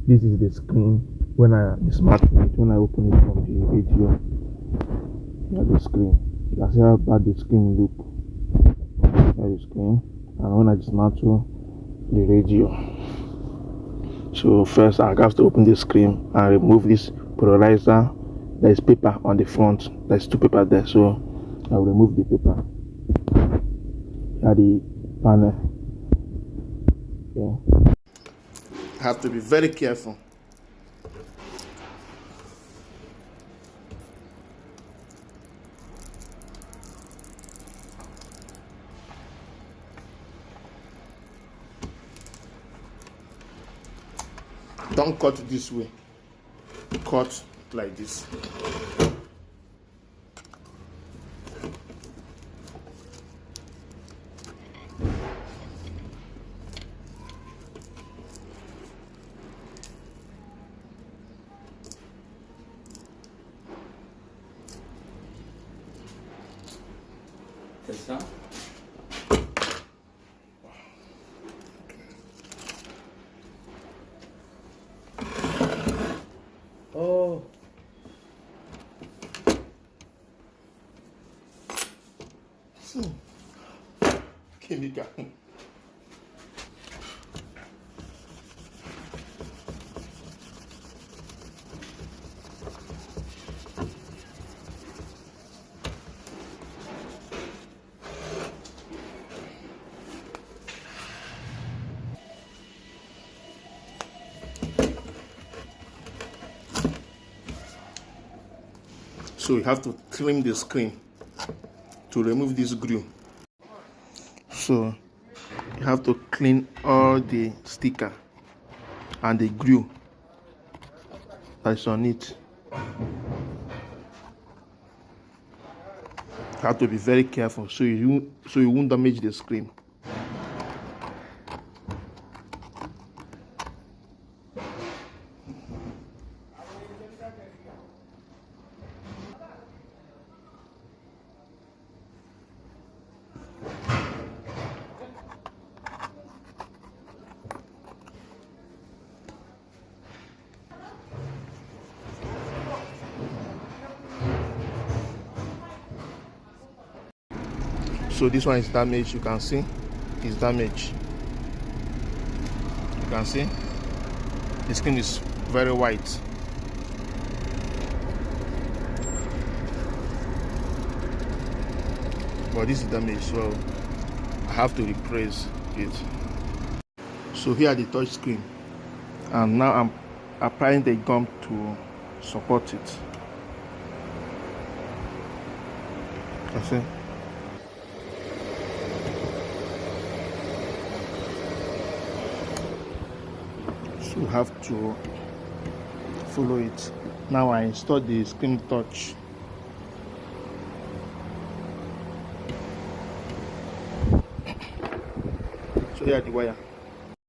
This is the screen when I dismantle it, when I open it from the radio. Here's the screen. You can see how bad the screen look. Here's the screen. And when I dismantle the radio, so first I have to open the screen and remove this polarizer. There is paper on the front. There's two paper there, so I will remove the paper. Here the panel. Okay. I have to be very careful. Don't cut this way. Cut like this. C'est ça? Oh. Mechaniccar. So you have to trim the screen to remove this glue. So you have to clean all the sticker and the glue that's on it. You have to be very careful so you won't damage the screen. So this one is damaged. You can see it's damaged. You can see the screen is very white. But this is damaged, so I have to replace it. So here are the touch screen, and now I'm applying the gum to support it. You see? So you have to follow it. Now I installed the screen touch. So here are the wire.